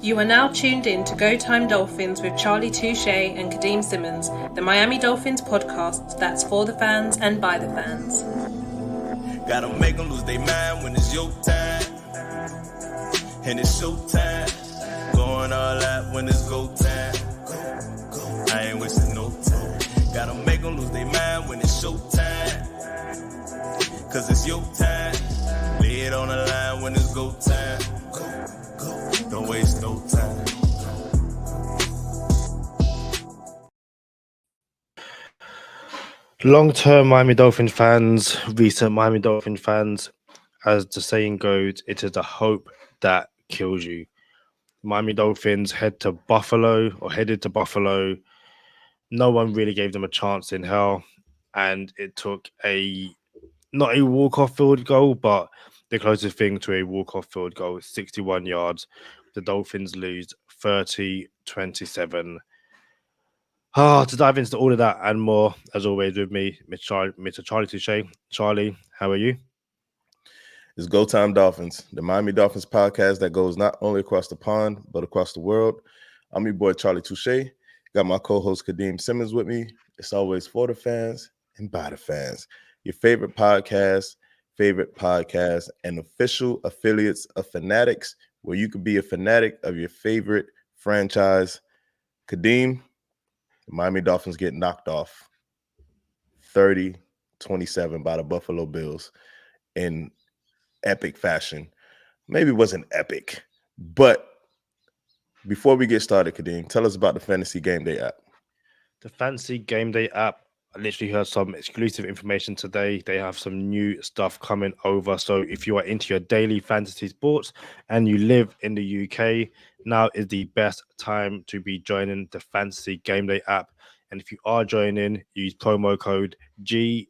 You are now tuned in to Go Time Dolphins with Charlie Touche and Kadeem Simmons, the Miami Dolphins podcast that's for the fans and by the fans. Gotta make them lose their mind when it's your time. And it's showtime. Going all out when it's go time. I ain't wasting no time. Gotta make them lose their mind when it's showtime. Cause it's your time. Lay it on the line when it's go time. Don't waste no time. Long-term Miami Dolphins fans, recent Miami Dolphins fans, as the saying goes, it is the hope that kills you. Miami Dolphins headed to Buffalo. No one really gave them a chance in hell, and it took not a walk-off field goal, but the closest thing to a walk-off field goal, 61 yards. The Dolphins lose 30-27. To dive into all of that and more, as always, with me, Mr. Charlie Touche. Charlie, how are you? It's Go Time Dolphins, the Miami Dolphins podcast that goes not only across the pond, but across the world. I'm your boy, Charlie Touche. Got my co-host, Kadeem Simmons, with me. It's always for the fans and by the fans. Your favorite podcast, and official affiliates of Fanatics, where you could be a fanatic of your favorite franchise. Kadeem, the Miami Dolphins get knocked off 30-27 by the Buffalo Bills in epic fashion. Maybe it wasn't epic, but before we get started, Kadeem, tell us about the Fantasy Game Day app. The Fantasy Game Day app, I literally heard some exclusive information today. They have some new stuff coming over. So if you are into your daily fantasy sports and you live in the UK, now is the best time to be joining the Fantasy Game Day app. And if you are joining, use promo code GTDFF.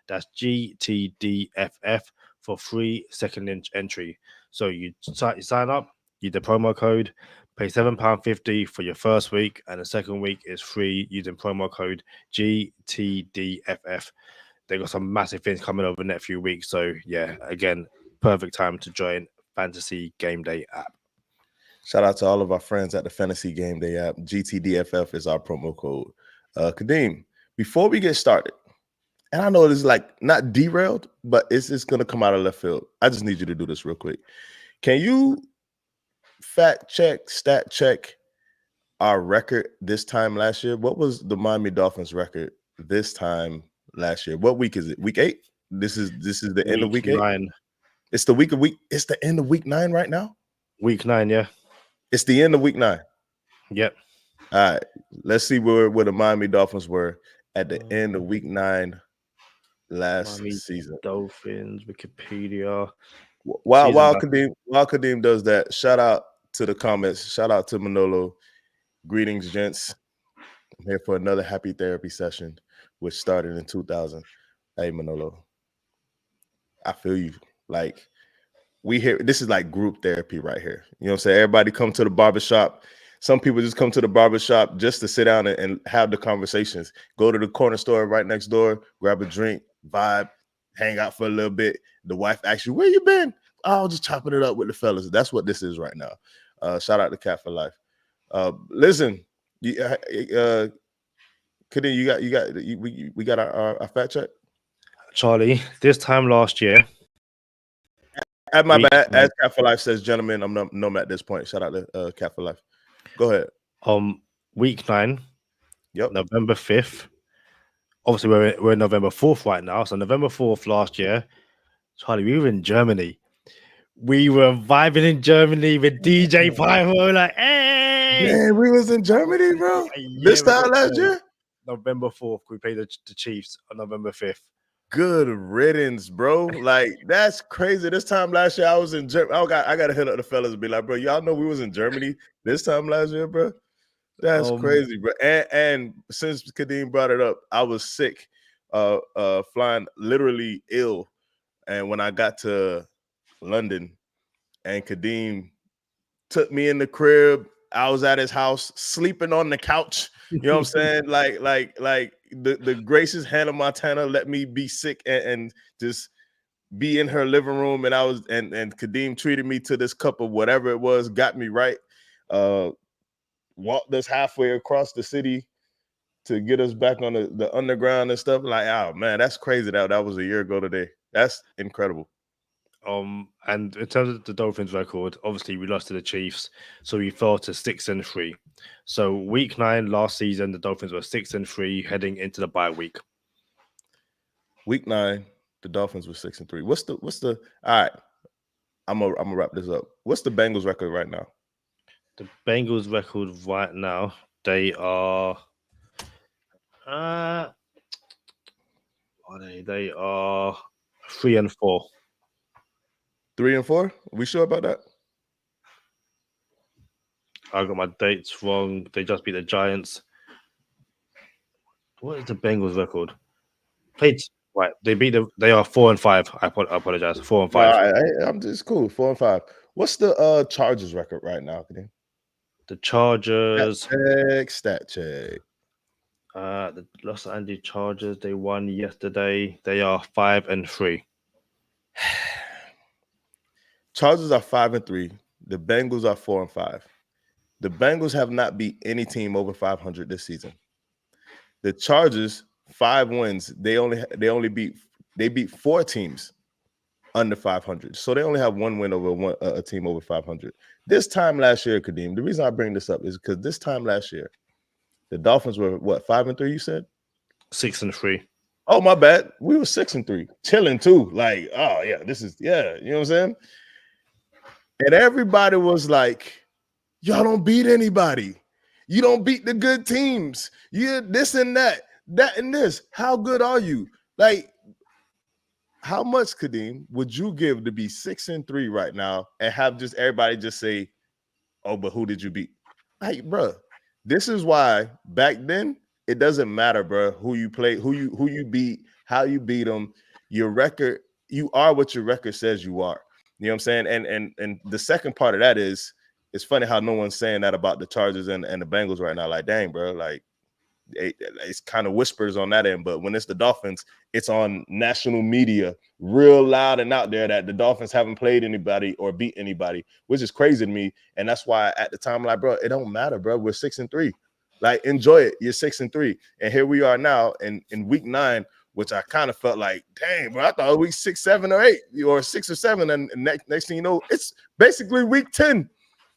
That's GTDFF for free second entry. So you sign up, use the promo code, pay £7.50 for your first week, and the second week is free using promo code GTDFF. They got some massive things coming over the next few weeks. So yeah, again, perfect time to join Fantasy Game Day app. Shout out to all of our friends at the Fantasy Game Day app. GTDFF is our promo code. Kadeem, before we get started, and I know it is like not derailed, but it's going to come out of left field. I just need you to do this real quick. Can you stat check our record this time last year? What was the Miami Dolphins record this time last year? What week is it? Week 8? This is the end of week 8. 9. It's the end of week 9 right now. Week 9, yeah. It's the end of week 9. Yep. All right. Let's see where the Miami Dolphins were at the end of week 9 last Miami season. Dolphins, Wikipedia. While Kadeem does that, shout out to the comments. Shout out to Manolo. Greetings, gents. I'm here for another happy therapy session, which started in 2000. Hey, Manolo. I feel you. Like, this is like group therapy right here. You know what I'm saying? Everybody come to the barbershop. Some people just come to the barbershop just to sit down and have the conversations. Go to the corner store right next door, grab a drink, vibe, hang out for a little bit. The wife asks you, where you been? Oh, just chopping it up with the fellas. That's what this is right now. Shout out to Cat for Life. Listen, Kadeem, we got our fact check. Charlie, this time last year. At my bad, as Cat for Life says, gentlemen, I'm numb at this point. Shout out to Cat for Life. Go ahead. Week 9. Yep. November 5th. Obviously, we're November 4th right now. So November 4th last year, Charlie, we were in Germany. We were vibing in Germany with DJ Pyro. Like, hey! Yeah, we was in Germany, bro. This time last year? November 4th, we played the Chiefs on November 5th. Good riddance, bro. Like, that's crazy. This time last year, I was in Germany. I got to hit up the fellas and be like, bro, y'all know we was in Germany this time last year, bro? That's crazy, bro. And since Kadeem brought it up, I was sick, flying literally ill. And when I got to London and Kadeem took me in the crib, I was at his house sleeping on the couch. You know what I'm saying? Like the gracious Hannah Montana let me be sick and just be in her living room, and Kadeem treated me to this cup of whatever it was, got me right. Walked us halfway across the city to get us back on the underground and stuff. Like, oh man, that's crazy. That was a year ago today. That's incredible. And in terms of the Dolphins record, obviously we lost to the Chiefs, so we fell to 6-3. So week 9 last season, the Dolphins were 6-3 heading into the bye week. Week 9, the Dolphins were 6-3. What's the all right? I'm gonna wrap this up. What's the Bengals record right now? The Bengals record right now, they are they are 3-4. 3-4? We sure about that? I got my dates wrong. They just beat the Giants. What is the Bengals record? Played right. They are 4-5. I apologize. 4-5. I'm just cool. 4-5. What's the Chargers record right now, Kadeem? The Chargers. Stat check. The Los Angeles Chargers. They won yesterday. They are 5-3. Chargers are 5-3. The Bengals are 4-5. The Bengals have not beat any team over 500 this season. The Chargers, 5 wins. They beat 4 teams under 500. So they only have 1 win over a team over 500. This time last year, Kadeem, the reason I bring this up is because this time last year, the Dolphins were what, 5-3? You said 6-3. Oh, my bad. We were 6-3, chilling too. Like, oh yeah, you know what I'm saying? And everybody was like, y'all don't beat anybody. You don't beat the good teams. You this and that and this. How good are you? Like, how much, Kadeem, would you give to be 6-3 right now and have just everybody just say, oh, but who did you beat? Like, bro, this is why back then it doesn't matter, bro, who you play, who you beat, how you beat them. Your record, you are what your record says you are. You know what I'm saying? And the second part of that is, it's funny how no one's saying that about the Chargers and the Bengals right now. Like, dang, bro, like it's kind of whispers on that end. But when it's the Dolphins, it's on national media, real loud and out there that the Dolphins haven't played anybody or beat anybody, which is crazy to me. And that's why at the time, like, bro, it don't matter, bro. We're 6-3. Like, enjoy it. You're 6-3. And here we are now in week 9, which I kind of felt like, dang, bro, I thought week 6, 7, or 8, or 6 or 7. And next thing you know, it's basically week 10.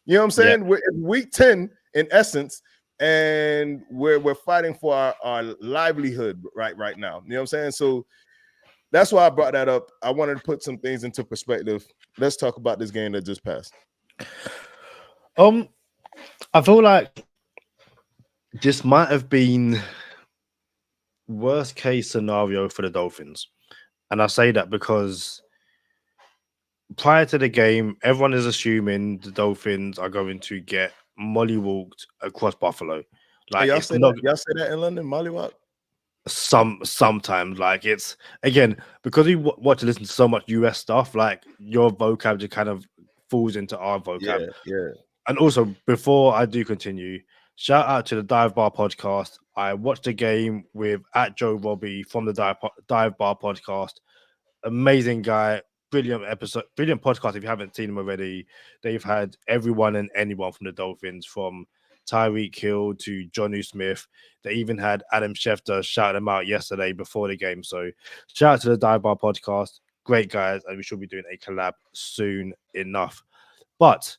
You know what I'm saying? Yeah. We're in week 10 in essence, and we're fighting for our livelihood right now. You know what I'm saying? So that's why I brought that up. I wanted to put some things into perspective. Let's talk about this game that just passed. I feel like this might have been worst case scenario for the Dolphins. And I say that because prior to the game, everyone is assuming the Dolphins are going to get mollywalked across Buffalo. Like, y'all say that in London, mollywalk? Sometimes, like, it's, again, because we watch and listen to so much US stuff, like, your vocab just kind of falls into our vocab. Yeah. And also, before I do continue, shout out to the Dive Bar podcast. I watched the game with @Joe Robbie from the Dive Bar podcast. Amazing guy, brilliant episode, brilliant podcast. If you haven't seen them already, they've had everyone and anyone from the Dolphins, from Tyreek Hill to Jonnu Smith. They even had Adam Schefter shout them out yesterday before the game. So shout out to the Dive Bar podcast. Great guys, and we should be doing a collab soon enough. But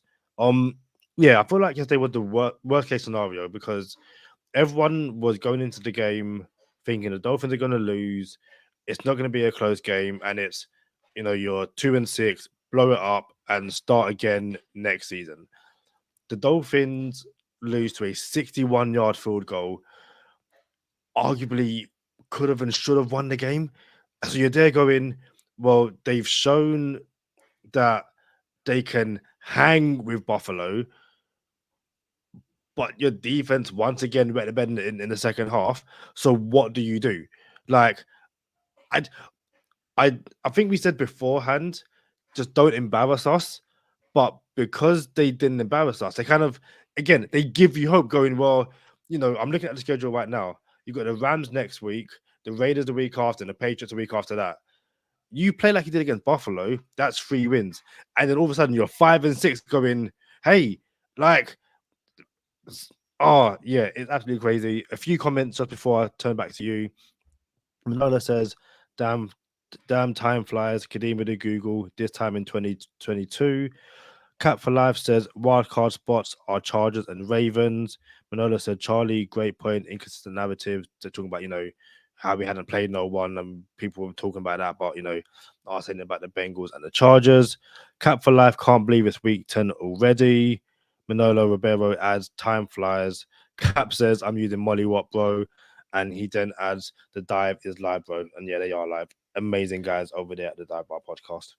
yeah, I feel like yesterday was the worst case scenario, because everyone was going into the game thinking the Dolphins are going to lose. It's not going to be a close game, and it's, you know, you're 2-6, blow it up and start again next season. The Dolphins lose to a 61-yard field goal. Arguably could have and should have won the game. So you're there going, well, they've shown that they can hang with Buffalo, but your defense once again wet the bed in the second half. So what do you do? Like, I think we said beforehand, just don't embarrass us. But because they didn't embarrass us, they kind of, again, they give you hope, going, well, you know, I'm looking at the schedule right now. You've got the Rams next week, the Raiders the week after, and the Patriots the week after that. You play like you did against Buffalo, that's 3 wins. And then all of a sudden you're 5-6 going, hey, like, oh, yeah, it's absolutely crazy. A few comments just before I turn back to you. Manola says, damn time flies. Kadeem with the Google this time in 2022. Cap for Life says wildcard spots are Chargers and Ravens. Manola said Charlie, great point, inconsistent narrative. They're talking about, how we hadn't played no one, and people were talking about that, but I was saying about the Bengals and the Chargers. Cap for Life can't believe it's week 10 already. Manolo Ribeiro adds time flies. Cap says I'm using Molly Watt, bro. And he then adds the dive is live, bro. And yeah, they are live. Amazing guys over there at the Dive Bar podcast.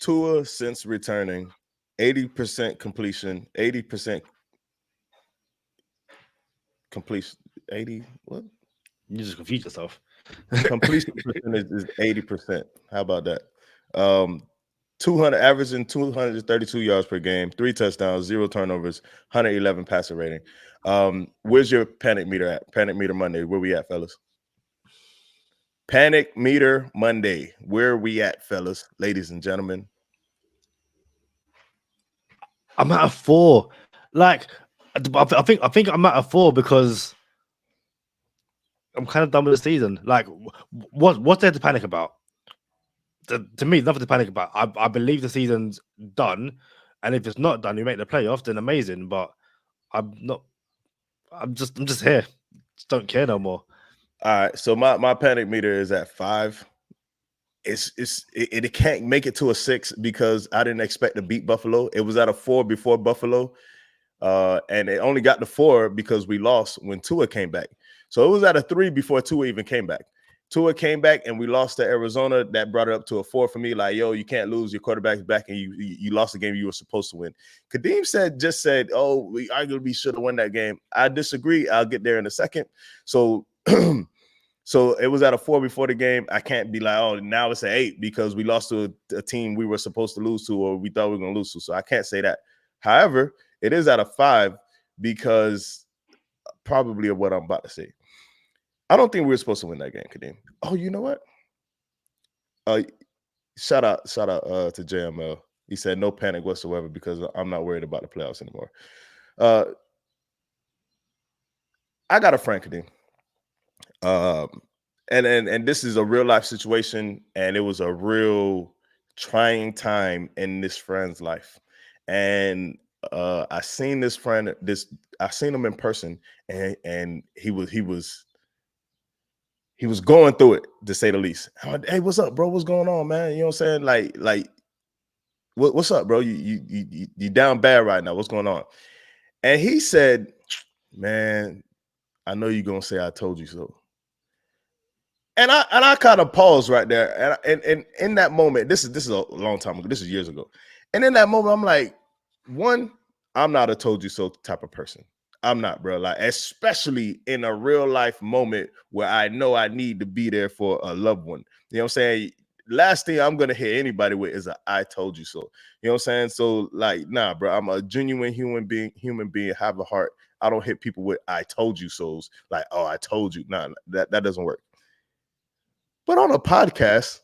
Tua since returning, 80% completion, 80% completion, 80 what? You just confuse yourself. Completion percentage is 80%. How about that? 200 averaging 232 yards per game, 3 touchdowns, 0 turnovers, 111 passer rating. Where's your panic meter at? Panic meter Monday. Where we at, fellas? Panic meter Monday. Where we at, fellas, ladies and gentlemen? I'm at a 4. Like, I think I'm at a 4 because I'm kind of done with the season. Like, what's there to panic about? To me, nothing to panic about. I believe the season's done, and if it's not done, you make the playoffs, then amazing. But I'm not. I'm just here. Just don't care no more. All right. So my panic meter is at 5. It can't make it to a 6 because I didn't expect to beat Buffalo. It was at a 4 before Buffalo, and it only got to 4 because we lost when Tua came back. So it was at a 3 before Tua even came back. Tua came back and we lost to Arizona. That brought it up to a 4 for me. Like, yo, you can't lose. Your quarterback's back, and you lost the game you were supposed to win. Kadeem said, oh, we arguably should have won that game. I disagree. I'll get there in a second. So, so it was at a 4 before the game. I can't be like, oh, now it's an 8 because we lost to a team we were supposed to lose to or we thought we were going to lose to. So I can't say that. However, it is at a 5 because probably of what I'm about to say. I don't think we were supposed to win that game, Kadeem. Oh, you know what? Shout out to JML. He said no panic whatsoever because I'm not worried about the playoffs anymore. I got a friend, Kadeem. And this is a real life situation, and it was a real trying time in this friend's life. And I seen this friend. I seen him in person, and he was going through it, to say the least. I'm like, hey, what's up, bro? What's going on, man? You know what I'm saying? Like, what's up, bro? You down bad right now. What's going on? And he said, man, I know you're gonna say I told you so. And I kind of paused right there. And in that moment, this is a long time ago. This is years ago. And in that moment, I'm like, one, I'm not a told you so type of person. I'm not, bro. Like, especially in a real life moment where I know I need to be there for a loved one. You know what I'm saying? Last thing I'm gonna hit anybody with is a I told you so. You know what I'm saying? So, like, nah, bro. I'm a genuine human being, have a heart. I don't hit people with I told you so's. Like, oh, I told you. Nah, that doesn't work. But on a podcast,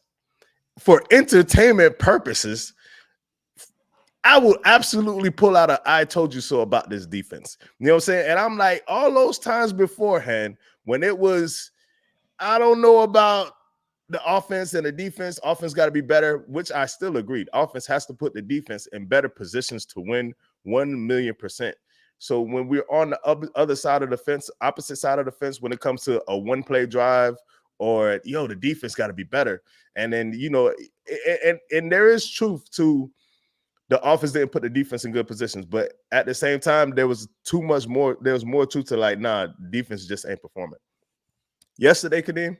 for entertainment purposes, I will absolutely pull out a I told you so about this defense. You know what I'm saying? And I'm like, all those times beforehand, when it was, I don't know about the offense and the defense, offense got to be better, which I still agreed. Offense has to put the defense in better positions to win 1,000,000%. So when we're on the other side of the fence, opposite side of the fence, when it comes to a one-play drive, or, the defense got to be better. And then, and there is truth to the offense didn't put the defense in good positions. But at the same time, there was more truth to, like, nah, defense just ain't performing. Yesterday, Kadeem,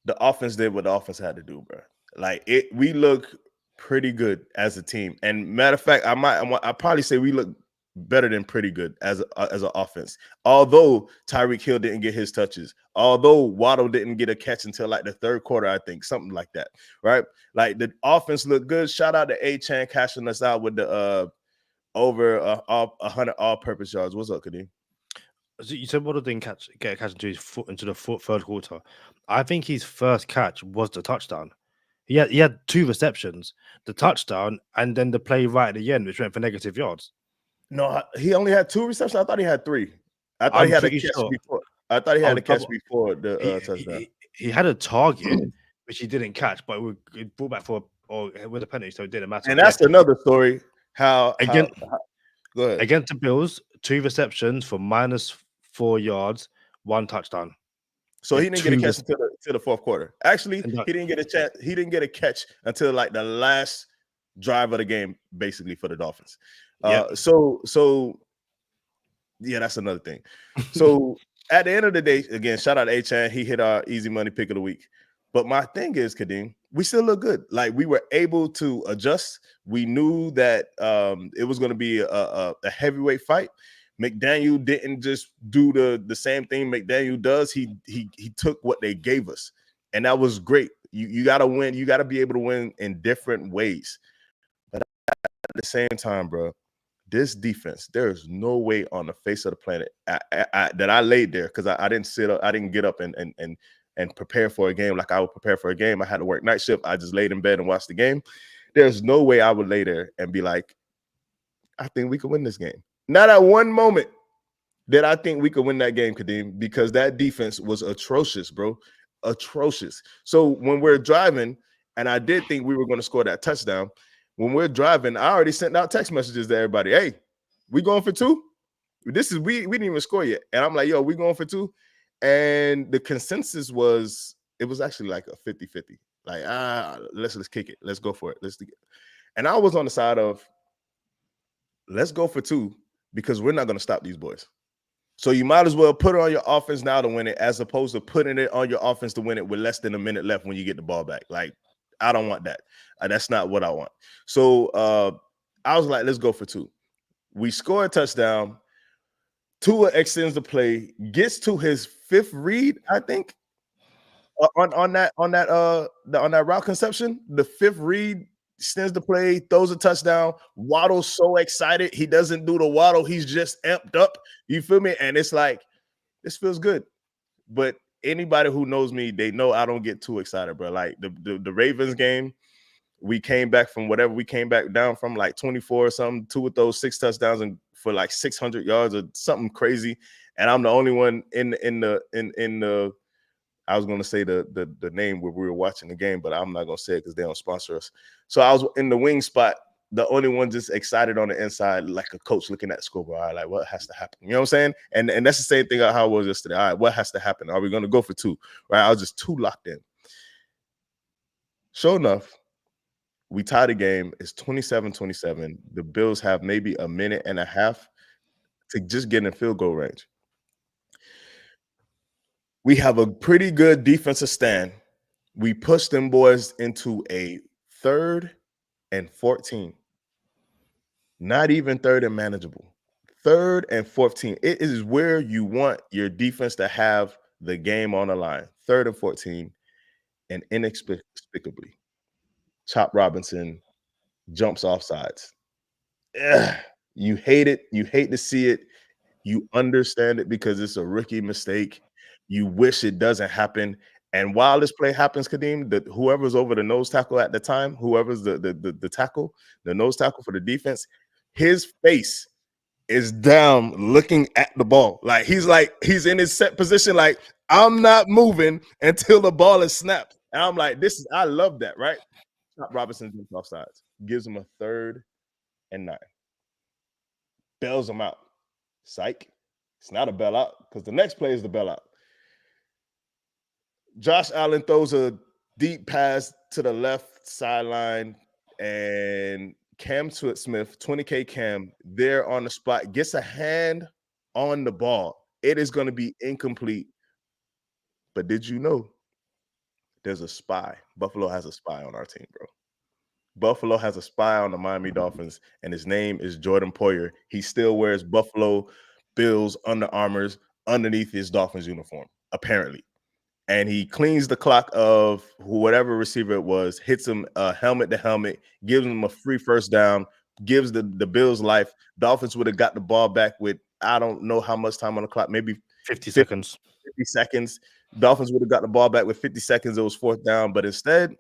the offense did what the offense had to do, bro. Like, we look pretty good as a team. And matter of fact, I probably say we look better than pretty good as an offense. Although Tyreek Hill didn't get his touches, although Waddle didn't get a catch until like the third quarter, I think, something like that, right? Like, the offense looked good. Shout out to A-Chan cashing us out with the over 100 all-purpose yards. What's up, Kadeem? So you said Waddle didn't get a catch into his foot into the third quarter. I think his first catch was the touchdown. He had 2 receptions, the touchdown, and then the play right at the end, which went for negative yards. No, he only had 2 receptions. I thought he had 3. I thought I'm he had a pretty catch sure. before. I thought he had I'll a catch double. before the He, touchdown. he had a target which he didn't catch, but it brought back for or with a penalty, so it didn't matter. And that's another story. How Again, go ahead. against the Bills, 2 receptions for -4 yards, 1 touchdown. So Yeah, he didn't get a 2 catch until the fourth quarter. Actually, And that- he didn't get a chance. He didn't get a catch until like the last drive of the game, basically for the Dolphins. Yep. So yeah, that's another thing. So at the end of the day, again, shout out to A-Chan. He hit our easy money pick of the week. But my thing is, Kadeem, we still look good. Like we were able to adjust. We knew that it was going to be a heavyweight fight. McDaniel didn't just do the same thing McDaniel does. He took what they gave us, and that was great. You got to win. You got to be able to win in different ways. But at the same time, bro, this defense, there is no way on the face of the planet that I laid there because I didn't sit up, I didn't get up and prepare for a game like I would prepare for a game. I had to work night shift. I just laid in bed and watched the game. There's no way I would lay there and be like, I think we could win this game. Not at one moment did I think we could win that game, Kadeem, because that defense was atrocious, bro. Atrocious. So when we're driving, and I did think we were going to score that touchdown, when we're driving, I already sent out text messages to everybody. Hey, we going for 2? We didn't even score yet. And I'm like, yo, we going for 2? And the consensus was, it was actually like a 50-50. Like, let's kick it. Let's go for it. Let's do it. And I was on the side of, let's go for 2 because we're not going to stop these boys. So you might as well put it on your offense now to win it as opposed to putting it on your offense to win it with less than a minute left when you get the ball back. Like, I don't want that. That's not what I want. So I was like, let's go for 2. We score a touchdown. Tua extends the play, gets to his 5th read, I think, on that route conception. The 5th read, extends the play, throws a touchdown. Waddle's so excited. He doesn't do the waddle. He's just amped up. You feel me? And it's like, this feels good. But anybody who knows me, they know I don't get too excited, bro. Like the Ravens game, we came back from whatever we came back down from, like 24 or something. 2 of those 6 touchdowns and for like 600 yards or something crazy. And I'm the only one in the I was going to say the name where we were watching the game, but I'm not going to say it because they don't sponsor us. So I was in the wing spot, the only one just excited on the inside, like a coach looking at the scoreboard. All right, like, what has to happen? You know what I'm saying? And that's the same thing how it was yesterday. All right, what has to happen? Are we going to go for 2? Right? I was just too locked in. Sure enough, we tie the game. It's 27-27. The Bills have maybe a minute and a half to just get in field goal range. We have a pretty good defensive stand. We push them boys into a 3rd and 14. Not even 3rd and manageable. 3rd and 14. It is where you want your defense to have the game on the line. 3rd and 14. And inexplicably, Chop Robinson jumps off sides. Ugh. You hate it. You hate to see it. You understand it because it's a rookie mistake. You wish it doesn't happen. And while this play happens, Kadeem, whoever's over the nose tackle at the time, whoever's the tackle, the nose tackle for the defense, his face is down looking at the ball. Like he's in his set position, like, I'm not moving until the ball is snapped. And I'm like, I love that, right? Robinson jumps off sides, gives him a 3rd and 9. Bails him out. Psych. It's not a bailout because the next play is the bailout. Josh Allen throws a deep pass to the left sideline, and Cam Smith, 20K Cam, there on the spot, gets a hand on the ball. It is going to be incomplete. But did you know there's a spy? Buffalo has a spy on our team, bro. Buffalo has a spy on the Miami Dolphins, and his name is Jordan Poyer. He still wears Buffalo Bills Under Armours underneath his Dolphins uniform, apparently. And he cleans the clock of whatever receiver it was, hits him helmet to helmet, gives him a free first down, gives the Bills life. Dolphins would have got the ball back with I don't know how much time on the clock, maybe 50 seconds. 50 seconds. Dolphins would have got the ball back with 50 seconds. It was 4th down, but instead,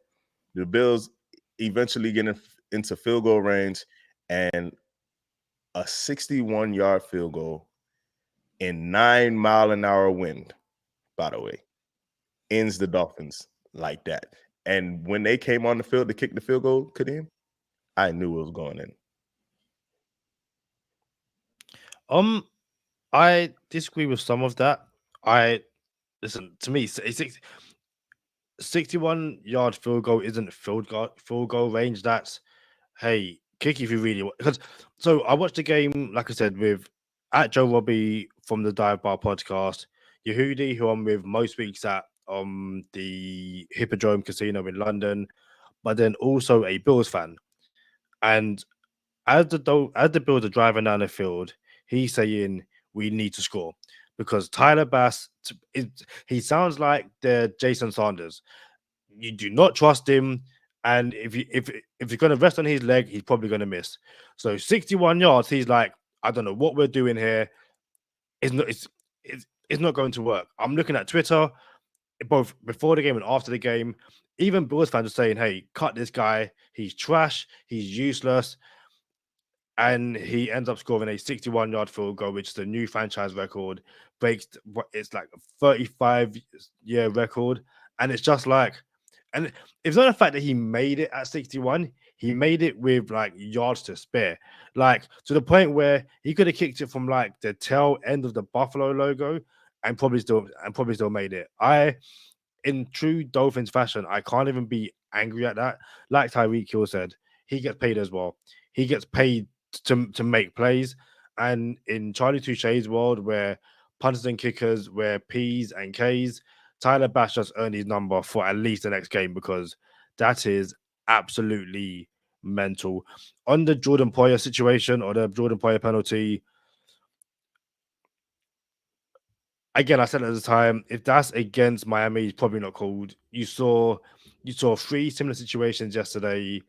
the Bills eventually get into field goal range, and a 61-yard field goal in 9-mile-an-hour wind, by the way, ends the Dolphins like that. And when they came on the field to kick the field goal, Kadeem, I knew it was going in. I disagree with some of that. Listen to me. 61-yard field goal isn't field goal range. That's hey, kick if you really want. Because so I watched the game, like I said, with at Joe Robbie from the Dive Bar podcast, Yehudi, who I'm with most weeks at the Hippodrome Casino in London, but then also a Bills fan. And as the Bills are driving down the field, he's saying we need to score because Tyler Bass, he sounds like the Jason Sanders. You do not trust him, and if you're going to rest on his leg, he's probably going to miss. So 61 yards, he's like, I don't know what we're doing here. It's not going to work. I'm looking at Twitter, both before the game and after the game. Even Bills fans are saying, "Hey, cut this guy. He's trash. He's useless." And he ends up scoring a 61-yard field goal, which is a new franchise record. Breaks it's like a 35-year record, and it's just like, and it's not the fact that he made it at 61. He made it with like yards to spare, like to the point where he could have kicked it from like the tail end of the Buffalo logo, and probably still made it. In true Dolphins fashion, I can't even be angry at that. Like Tyreek Hill said, he gets paid as well. He gets paid to make plays. And in Charlie Touche's world, where punters and kickers wear P's and K's, Tyler Bass just earned his number for at least the next game because that is absolutely mental. On the Jordan Poyer situation or the Jordan Poyer penalty, again, I said at the time, if that's against Miami, he's probably not called. You saw 3 similar situations yesterday.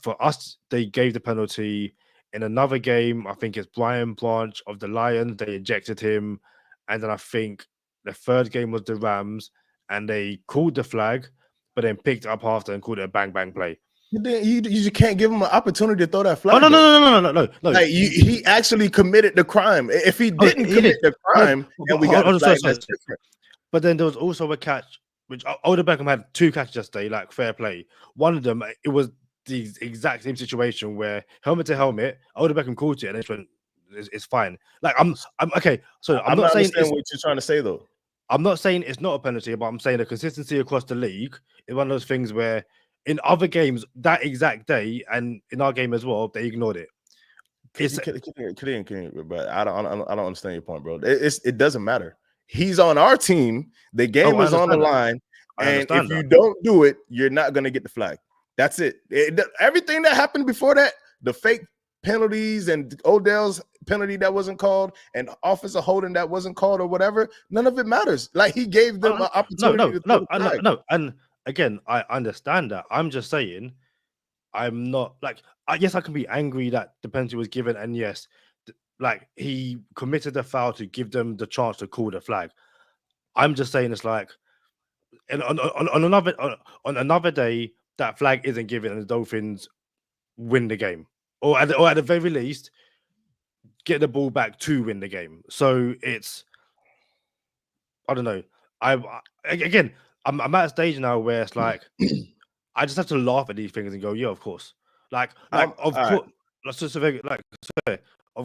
For us, they gave the penalty. In another game, I think it's Brian Branch of the Lions, they ejected him. And then I think the third game was the Rams, and they called the flag, but then picked up after and called it a bang play. You just can't give him an opportunity to throw that flag. Oh no! Like he actually committed the crime. If he didn't commit the crime, and we got the flag, that's different. But then there was also a catch, which Odell Beckham had 2 catches yesterday, like fair play. One of them, it was the exact same situation where helmet to helmet, Odell Beckham caught it, and it went, it's fine. Like I'm okay. So I'm not saying what you're trying to say though. I'm not saying it's not a penalty, but I'm saying the consistency across the league is one of those things where in other games that exact day and in our game as well, they ignored it. But I don't understand your point, bro. It doesn't matter. He's on our team. The game is on the line, and if you don't do it, you're not going to get the flag. That's it. Everything that happened before that, the fake penalties and Odell's penalty that wasn't called and offensive holding that wasn't called or whatever, none of it matters. Like he gave them an opportunity. No. And again, I understand that. I'm just saying, I'm not like, yes, I can be angry that the penalty was given, and yes, like he committed the foul to give them the chance to call the flag. I'm just saying it's like, and on another day, that flag isn't given, and the Dolphins win the game, or at the very least, get the ball back to win the game. So it's, I don't know. I'm at a stage now where it's like I just have to laugh at these things and go, yeah, of course. Of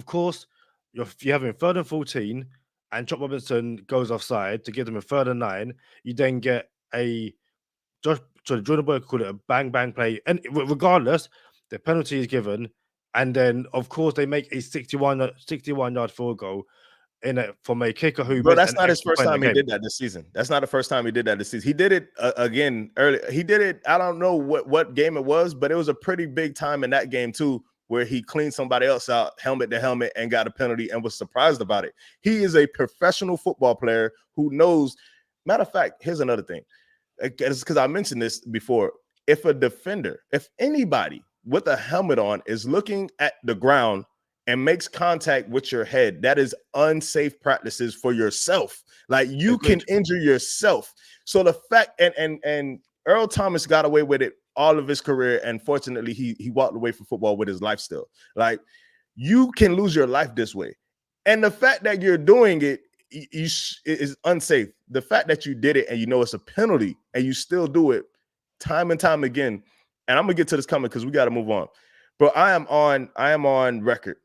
course, you're having 3rd and 14, and Chop Robinson goes offside to give them a 3rd and 9. You then get Jordan Boy called it a bang play, and regardless, the penalty is given, and then of course they make a 61-yard field goal from a kicker who. Bro, that's not his first time he did that this season. That's not the first time he did that this season. He did it again early. He did it. I don't know what game it was, but it was a pretty big time in that game too, where he cleaned somebody else out, helmet to helmet, and got a penalty and was surprised about it. He is a professional football player who knows. Matter of fact, here's another thing. Because I mentioned this before. If a defender, if anybody with a helmet on is looking at the ground and makes contact with your head, that is unsafe practices for yourself. Like you can injure yourself. So the fact and Earl Thomas got away with it all of his career, and fortunately he walked away from football with his life still. Like you can lose your life this way, and the fact that you're doing it is unsafe. The fact that you did it and you know it's a penalty and you still do it time and time again. And I'm gonna get to this comment because we got to move on. But I am on record,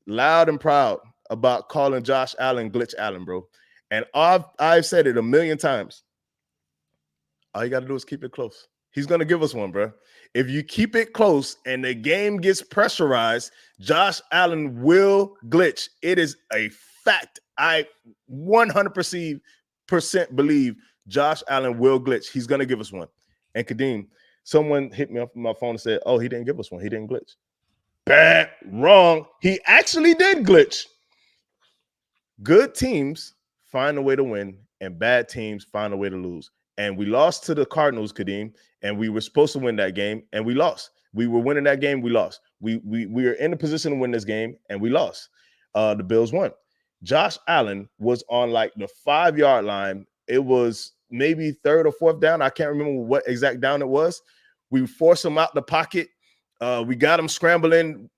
loud and proud, about calling Josh Allen Glitch Allen, bro. And I've said it a million times. All you got to do is keep it close. He's going to give us one, bro. If you keep it close and the game gets pressurized, Josh Allen will glitch. It is a fact. I 100% believe Josh Allen will glitch. He's going to give us one. And Kadeem, someone hit me up on my phone and said, oh, he didn't give us one. He didn't glitch. Bad, wrong. He actually did glitch. Good teams find a way to win, and bad teams find a way to lose. And we lost to the Cardinals, Kadeem, and we were supposed to win that game, and we lost. We were winning that game, we lost. We were in a position to win this game, and we lost. The Bills won. Josh Allen was on like the 5-yard line. It was maybe third or fourth down. I can't remember what exact down it was. We forced him out the pocket. We got him scrambling.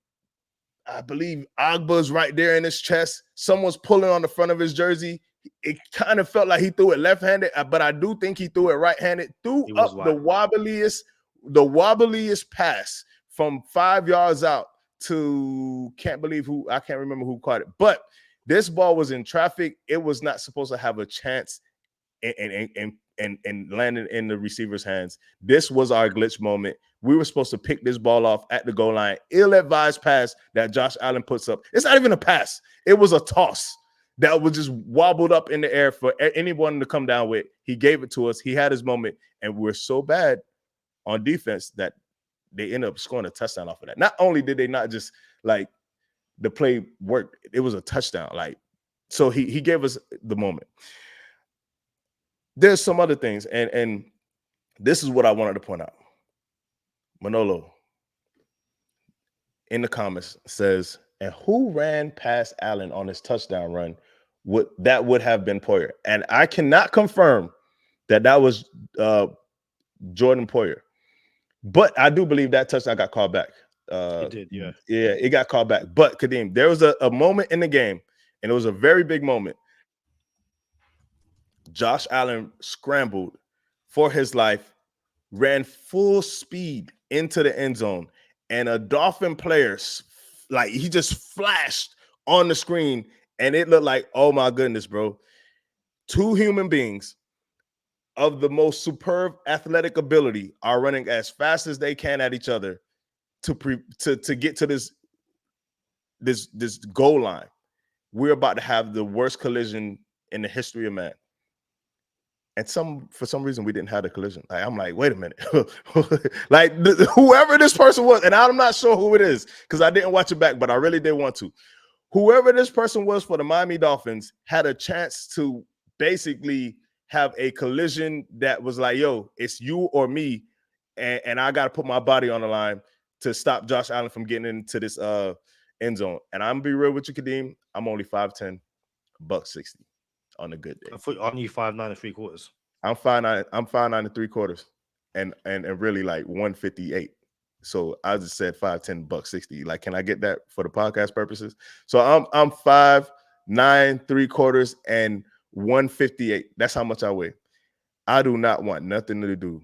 I believe Agba's right there in his chest. Someone's pulling on the front of his jersey. It kind of felt like he threw it left-handed, but I do think he threw it right-handed. Threw up the wobbliest pass from 5 yards out to I can't remember who caught it. But this ball was in traffic. It was not supposed to have a chance and landing in the receiver's hands. This was our glitch moment. We were supposed to pick this ball off at the goal line. Ill-advised pass that Josh Allen puts up. It's not even a pass. It was a toss that was just wobbled up in the air for anyone to come down with. He gave it to us. He had his moment, and we're so bad on defense that they ended up scoring a touchdown off of that. Not only did they not just like the play worked, it was a touchdown. Like, so he gave us the moment. There's some other things, and this is what I wanted to point out. Manolo in the comments says, and who ran past Allen on his touchdown run? That would have been Poyer. And I cannot confirm that was Jordan Poyer. But I do believe that touchdown got called back. It did, yeah. Yeah, it got called back. But Kadeem, there was a moment in the game, and it was a very big moment. Josh Allen scrambled for his life, ran full speed into the end zone, and a Dolphin player, like, he just flashed on the screen, and it looked like, oh my goodness, bro. Two human beings of the most superb athletic ability are running as fast as they can at each other to get to this goal line. We're about to have the worst collision in the history of man. And for some reason, we didn't have the collision. Like, I'm like, wait a minute. Like, whoever this person was, and I'm not sure who it is because I didn't watch it back, but I really did want to. Whoever this person was for the Miami Dolphins had a chance to basically have a collision that was like, yo, it's you or me, and I got to put my body on the line to stop Josh Allen from getting into this end zone. And I'm going to be real with you, Kadeem. I'm only 5'10", $160 on a good day. I thought, aren't you 5'9"3/4? I'm 5'9", I'm 5'9" 3/4, and really like 158. So I just said 5'10", $160. Like, can I get that for the podcast purposes? So I'm 5'9" 3/4 and 158. That's how much I weigh. I do not want nothing to do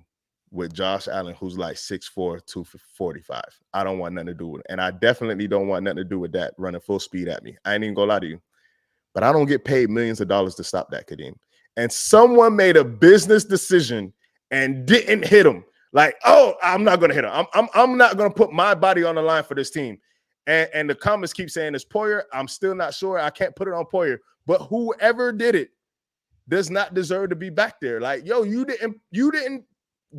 with Josh Allen, who's like 6'4", 245. I don't want nothing to do with it. And I definitely don't want nothing to do with that running full speed at me. I ain't even gonna lie to you. But I don't get paid millions of dollars to stop that, Kadeem. And someone made a business decision and didn't hit him. Like, oh, I'm not gonna hit him. I'm not gonna put my body on the line for this team. And the comments keep saying it's Poyer. I'm still not sure. I can't put it on Poyer. But whoever did it does not deserve to be back there. Like, yo, you didn't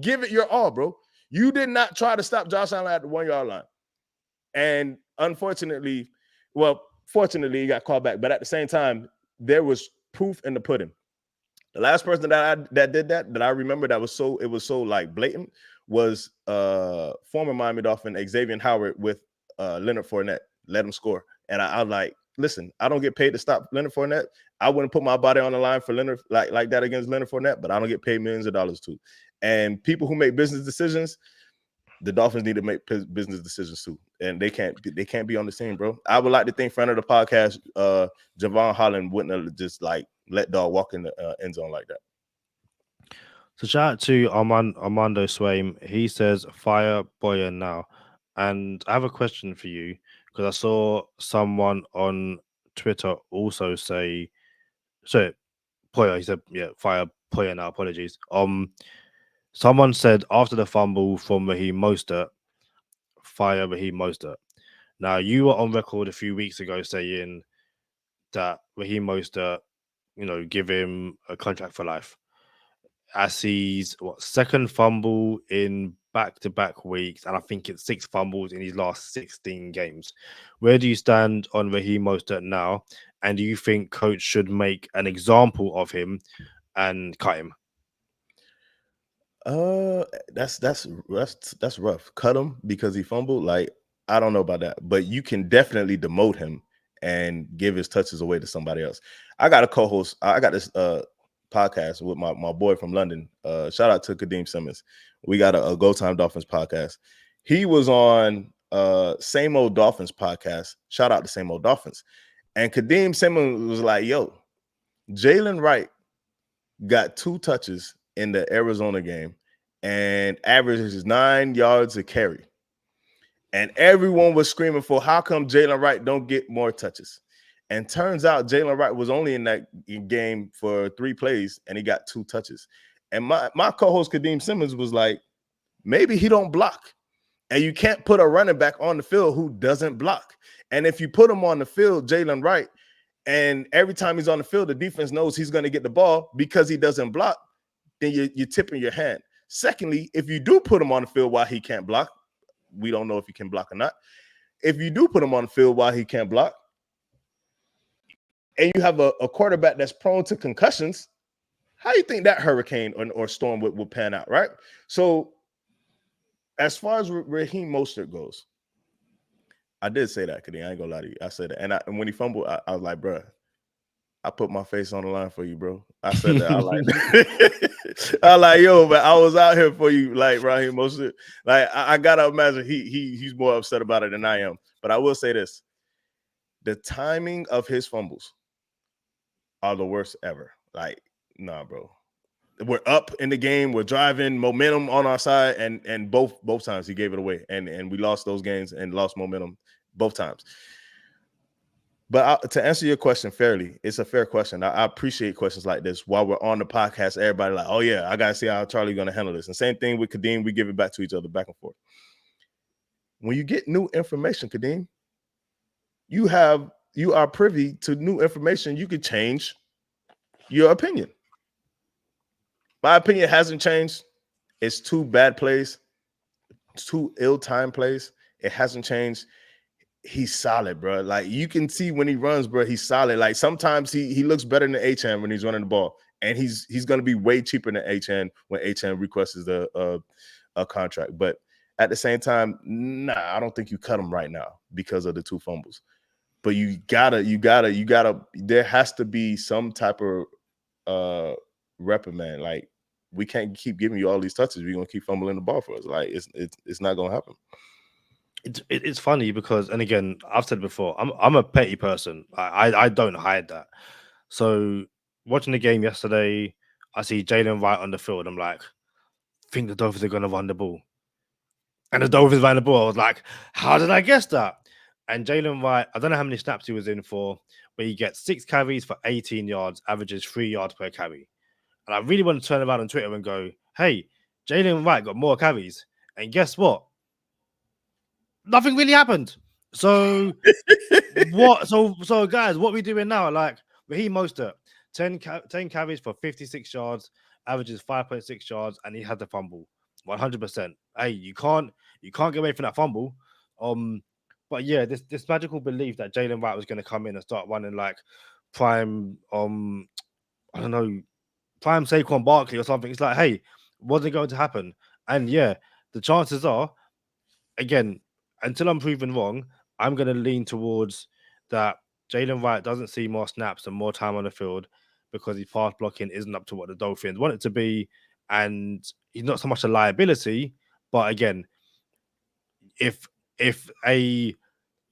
give it your all, bro. You did not try to stop Josh Allen at the 1-yard line. And unfortunately, fortunately, he got called back. But at the same time, there was proof in the pudding. The last person that did that I remember that was so like blatant was former Miami Dolphin Xavier Howard with Leonard Fournette. Let him score. And I'm like, listen, I don't get paid to stop Leonard Fournette. I wouldn't put my body on the line for Leonard like that against Leonard Fournette, but I don't get paid millions of dollars too. And people who make business decisions, the Dolphins need to make business decisions too, and they can't be on the scene, bro. I would like to think friend of the podcast, Javon Holland wouldn't have just like let dog walk in the end zone like that. So shout out to Armando Swaim. He says fire Boyer now. And I have a question for you because I saw someone on Twitter also say, so Boyer, he said, yeah, fire Boyer now. Apologies. Someone said after the fumble from Raheem Mostert, fire Raheem Mostert. Now you were on record a few weeks ago saying that Raheem Mostert, give him a contract for life. As he's second fumble in back-to-back weeks, and I think it's 6 fumbles in his last 16 games. Where do you stand on Raheem Mostert now? And do you think coach should make an example of him and cut him? That's rough. Cut him because he fumbled. Like, I don't know about that, but you can definitely demote him and give his touches away to somebody else. I got a co-host. I got this podcast with my boy from London. Shout out to Kadeem Simmons. We got a Go Time Dolphins podcast. He was on Same Old Dolphins podcast. Shout out to Same Old Dolphins. And Kadeem Simmons was like, yo, Jalen Wright got 2 touches in the Arizona game and averages 9 yards a carry. And everyone was screaming for how come Jalen Wright don't get more touches. And turns out Jalen Wright was only in that game for 3 plays, and he got 2 touches. And my co-host Kadeem Simmons was like, maybe he don't block. And you can't put a running back on the field who doesn't block. And if you put him on the field, Jalen Wright, and every time he's on the field, the defense knows he's going to get the ball because he doesn't block, then you're tipping your hand. Secondly, if you do put him on the field while he can't block, we don't know if he can block or not. If you do put him on the field while he can't block, and you have a quarterback that's prone to concussions, how do you think that hurricane or storm would pan out, right? So as far as Raheem Mostert goes, I did say that, Kadeem. I ain't gonna lie to you. I said that. And when he fumbled, I was like, bro, I put my face on the line for you, bro. I said that. I like, yo, but I was out here for you, like Raheem Mostert. Like, I gotta imagine he's more upset about it than I am. But I will say this: the timing of his fumbles are the worst ever. Like, nah, bro. We're up in the game. We're driving, momentum on our side, and both times he gave it away, and we lost those games and lost momentum both times. But to answer your question fairly, it's a fair question. I appreciate questions like this while we're on the podcast. Everybody like, oh yeah, I gotta see how Charlie gonna handle this. And same thing with Kadeem, we give it back to each other, back and forth. When you get new information, Kadeem, you are privy to new information. You could change your opinion. My opinion hasn't changed. It's 2 bad plays, 2 ill-timed plays. It hasn't changed. He's solid, bro. Like, you can see when he runs, bro, he's solid. Like, sometimes he looks better than Achane when he's running the ball. And he's going to be way cheaper than Achane when Achane requests a contract. But at the same time, nah, I don't think you cut him right now because of the 2 fumbles. But you gotta, there has to be some type of reprimand. Like, we can't keep giving you all these touches. We're gonna keep fumbling the ball for us. Like, it's not gonna happen. It's funny because, and again, I've said before, I'm a petty person. I don't hide that. So watching the game yesterday, I see Jalen Wright on the field. I'm like, I think the Dolphins are gonna run the ball. And the Dolphins ran the ball. I was like, how did I guess that? And Jalen Wright, I don't know how many snaps he was in for, but he gets 6 carries for 18 yards, averages 3 yards per carry. And I really want to turn around on Twitter and go, hey, Jalen Wright got more carries. And guess what? Nothing really happened. So what? So guys, what are we doing now? Like, Raheem Mostert, 10 carries for 56 yards, averages 5.6 yards, and he had the fumble. 100%. Hey, you can't get away from that fumble. But yeah, this magical belief that Jalen Wright was going to come in and start running like prime, I don't know, prime Saquon Barkley or something. It's like, hey, what's it going to happen? And yeah, the chances are, again, until I'm proven wrong, I'm going to lean towards that Jalen Wright doesn't see more snaps and more time on the field because his pass blocking isn't up to what the Dolphins want it to be, and he's not so much a liability. But again, if a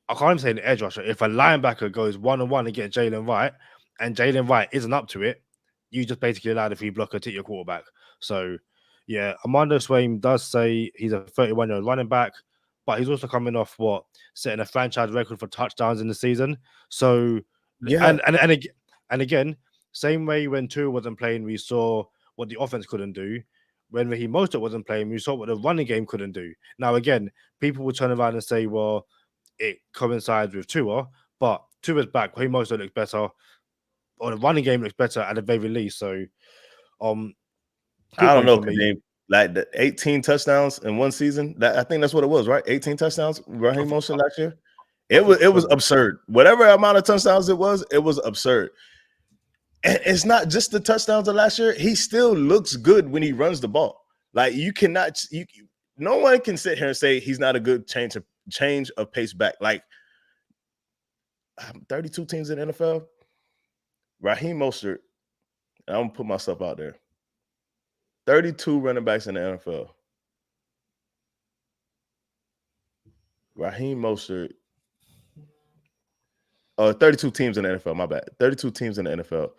I can't even say an edge rusher, if a linebacker goes one-on-one against Jalen Wright and Jalen Wright isn't up to it, you just basically allow the free blocker to hit your quarterback. So, yeah, Armando Swain does say he's a 31-year-old running back, but he's also coming off setting a franchise record for touchdowns in the season. So, Yeah, and again, same way when Tua wasn't playing, we saw what the offense couldn't do. When Raheem Mostert wasn't playing, we saw what the running game couldn't do. Now, again, people will turn around and say, well, it coincides with Tua, but Tua's back. Raheem Mostert looks better, or the running game looks better at the very least. So, good I don't point know, for me. Kadeem. Like the 18 touchdowns in one season. I think that's what it was, right? 18 touchdowns, Raheem Mostert last year. It was absurd. Whatever amount of touchdowns it was absurd. And it's not just the touchdowns of last year. He still looks good when he runs the ball. Like no one can sit here and say he's not a good change of pace back. Like 32 teams in the NFL. Raheem Mostert, and I'm gonna put myself out there. 32 running backs in the NFL. Raheem Mostert. 32 teams in the NFL, my bad. 32 teams in the NFL.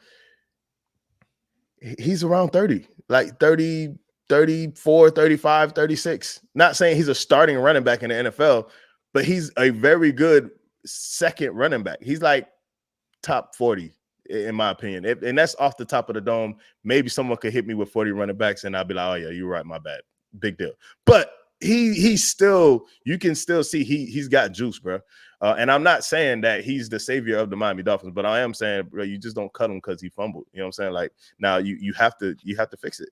He's around 30, like 30, 34, 35, 36. Not saying he's a starting running back in the NFL, but he's a very good second running back. He's like top 40, in my opinion. And that's off the top of the dome. Maybe someone could hit me with 40 running backs and I'll be like, oh, yeah, you're right, my bad. Big deal. But he's still, you can still see he's got juice, bro. And I'm not saying that he's the savior of the Miami Dolphins, but I am saying, bro, you just don't cut him because he fumbled. You know what I'm saying? Like, now you have to fix it.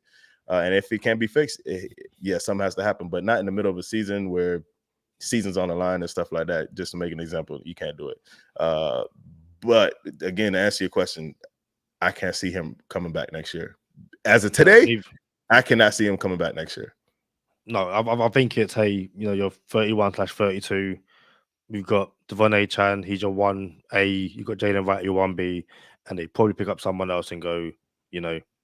And if it can't be fixed, something has to happen, but not in the middle of a season where season's on the line and stuff like that. Just to make an example, you can't do it. But again, to answer your question, I can't see him coming back next year. As of today, I cannot see him coming back next year. No, I think it's you're 31/32. We've got Devon A. Chan, he's your 1A. You've got Jalen Wright, your 1B, and they probably pick up someone else and go,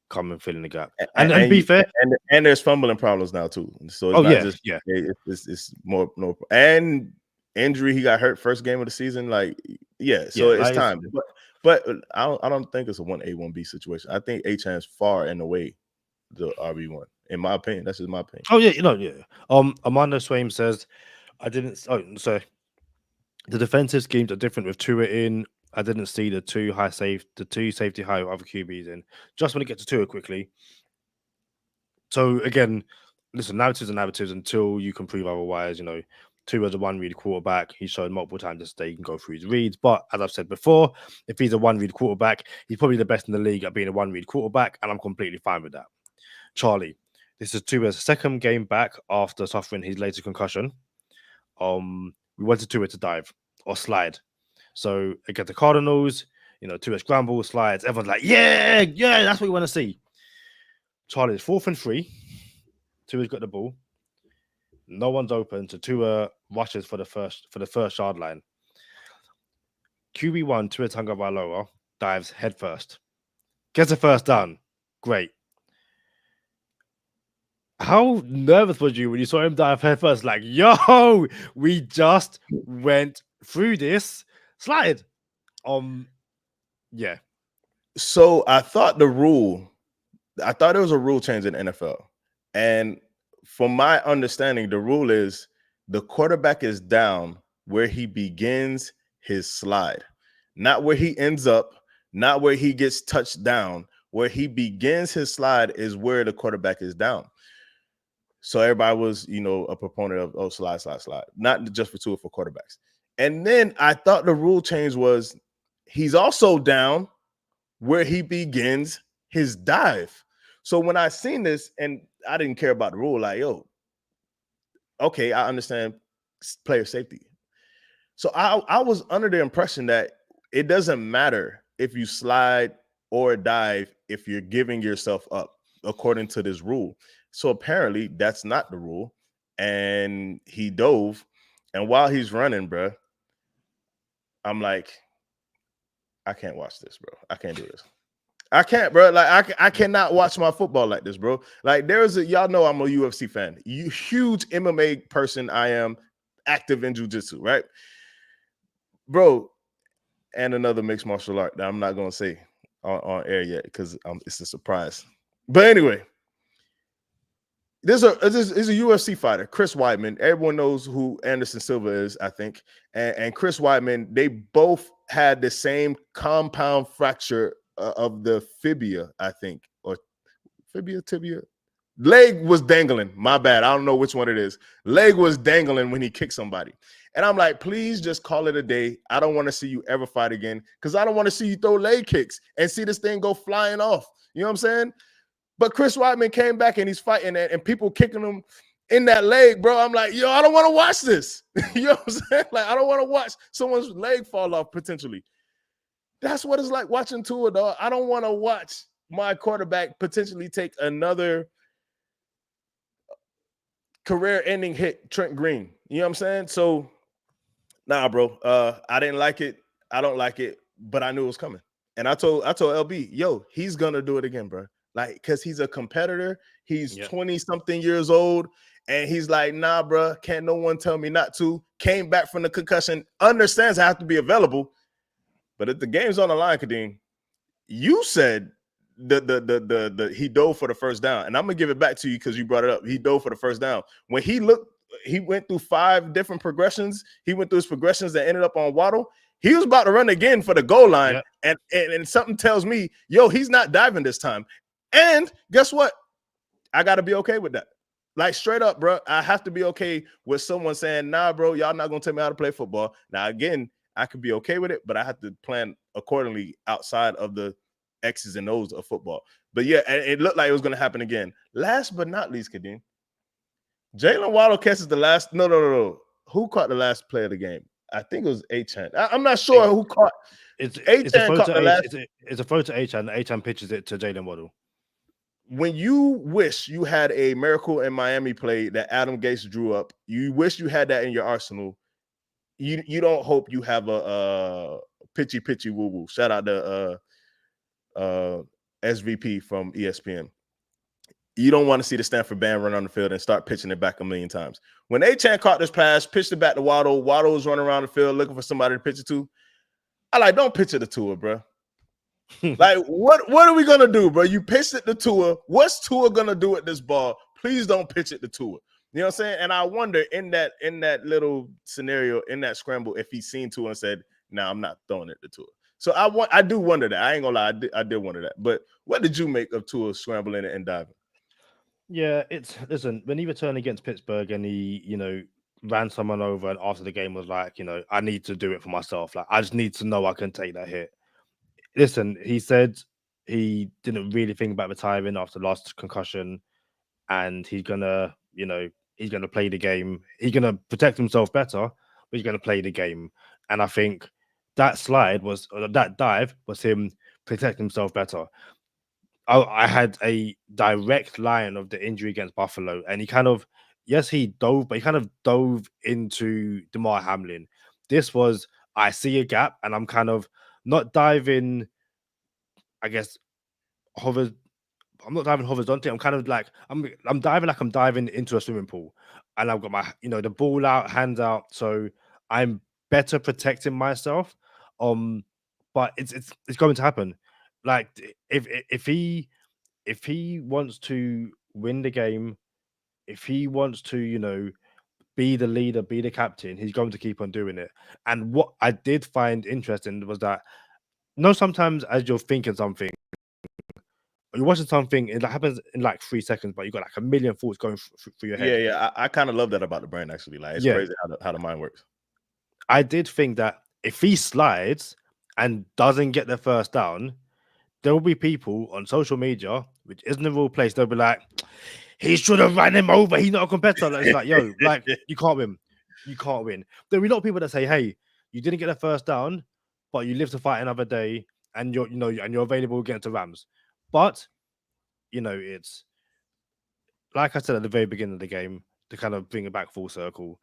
come and fill in the gap. And be fair, and there's fumbling problems now too. So it's it's more and injury. He got hurt first game of the season. So it's time. But I don't think it's a 1A 1B situation. I think Achan's far and away the RB1. In my opinion, that's just my opinion. Oh yeah. Armando Swain says, so the defensive schemes are different with Tua in. I didn't see the two safety high with other QBs in. Just want to get to Tua quickly. So again, listen, narratives and narratives until you can prove otherwise. Tua's a one-read quarterback. He's shown multiple times this day he can go through his reads. But as I've said before, if he's a one-read quarterback, he's probably the best in the league at being a one-read quarterback, and I'm completely fine with that. Charlie, this is Tua's second game back after suffering his latest concussion. We wanted Tua to dive or slide. So against the Cardinals, Tua scramble, slides. Everyone's like, yeah, that's what we want to see. Charlie's 4th and 3. Tua's got the ball. No one's open, so Tua rushes for the first yard line. QB1 Tua Tagovailoa dives headfirst. Gets a first down. Great. How nervous was you when you saw him dive headfirst? Like, yo, we just went through this slide. Yeah. So I thought there was a rule change in the NFL. And from my understanding, the rule is the quarterback is down where he begins his slide, not where he ends up, not where he gets touched down. Where he begins his slide is where the quarterback is down. So everybody was, a proponent of slide, not just for Tua, for quarterbacks. And then I thought the rule change was he's also down where he begins his dive. So when I seen this, and I didn't care about the rule, like, okay, I understand player safety. So I was under the impression that it doesn't matter if you slide or dive if you're giving yourself up, according to this rule. So apparently that's not the rule. And he dove. And while he's running, bro, I'm like, I can't watch this, bro. I can't do this. I can't, bro. Like I cannot watch my football like this, bro. Like y'all know I'm a UFC fan. You huge MMA person. I am active in jiu-jitsu, right? Bro, and another mixed martial art that I'm not gonna say on air yet because it's a surprise. But anyway, this is a UFC fighter, Chris Weidman. Everyone knows who Anderson Silva is, I think. And Chris Weidman, they both had the same compound fracture of the fibia, I think, or tibia. Leg was dangling. My bad. I don't know which one it is. Leg was dangling when he kicked somebody. And I'm like, please just call it a day. I don't want to see you ever fight again because I don't want to see you throw leg kicks and see this thing go flying off. You know what I'm saying? But Chris Weidman came back and he's fighting and people kicking him in that leg, bro. I'm like, yo, I don't want to watch this. You know what I'm saying? Like, I don't want to watch someone's leg fall off potentially. That's what it's like watching Tua, dog. I don't want to watch my quarterback potentially take another career-ending hit, Trent Green. You know what I'm saying? So, nah, bro. I didn't like it. I don't like it, but I knew it was coming. And I told LB, yo, he's gonna do it again, bro. Like, because he's a competitor. He's 20-something years old. And he's like, nah, bro, can't no one tell me not to. Came back from the concussion, understands I have to be available. But if the game's on the line, Kadeem, you said the he dove for the first down. And I'm gonna give it back to you because you brought it up. He dove for the first down. When he went through 5 different progressions. He went through his progressions that ended up on Waddle. He was about to run again for the goal line. Yep. And something tells me, yo, he's not diving this time. And guess what? I got to be okay with that. Like, straight up, bro, I have to be okay with someone saying, nah, bro, y'all not going to tell me how to play football. Now, again, I could be okay with it, but I have to plan accordingly outside of the X's and O's of football. But, yeah, it looked like it was going to happen again. Last but not least, Kadeem, Jalen Waddle catches the last – no. Who caught the last play of the game? I think it was A-Chan. I'm not sure who caught – It's a throw to A-Chan. A-Chan pitches it to Jalen Waddle. When you wish you had a Miracle in Miami play that Adam Gates drew up, you wish you had that in your arsenal. You don't hope you have a pitchy woo woo. Shout out to SVP from ESPN. You don't want to see the Stanford band run on the field and start pitching it back a million times. When A-Chan caught this pass, pitched it back to Waddle. Waddle was running around the field looking for somebody to pitch it to. Don't pitch it to Tua, bro. Like, what are we gonna do, bro? You pitched it to Tua. What's Tua gonna do with this ball? Please don't pitch it to Tua. You know what I'm saying? And I wonder in that little scenario, in that scramble, if he's seen Tua and said, "Nah, I'm not throwing it to Tua." So I do wonder that. I ain't gonna lie, I did wonder that. But what did you make of Tua scrambling and diving? Yeah, listen, when he returned against Pittsburgh and he, ran someone over and after the game was like, I need to do it for myself. Like, I just need to know I can take that hit. Listen, he said he didn't really think about retiring after the last concussion, and he's gonna play the game. He's gonna protect himself better, but he's gonna play the game. And I think that dive was him protecting himself better. I had a direct line of the injury against Buffalo, and he dove, but he kind of dove into DeMar Hamlin. This was, I see a gap, and I'm kind of not diving, I guess, I'm not diving horizontally. I'm kind of like, I'm diving like I'm diving into a swimming pool, and I've got my, the ball out, hands out, so I'm better protecting myself. But it's going to happen. Like, if he wants to win the game, if he wants to, be the leader, be the captain, he's going to keep on doing it. And what I did find interesting was that, sometimes as you're thinking something, you're watching something, it happens in like 3 seconds, but you got like a million thoughts going through your head. Yeah. I kind of love that about the brain, actually. Like, it's crazy how the mind works. I did think that if he slides and doesn't get the first down, there will be people on social media, which isn't a real place, they'll be like, he should have ran him over. He's not a competitor. Like, it's like, yo, like, you can't win. You can't win. There will be a lot of people that say, hey, you didn't get the first down, but you live to fight another day, and you're available against the Rams. But, it's like I said at the very beginning of the game, to kind of bring it back full circle.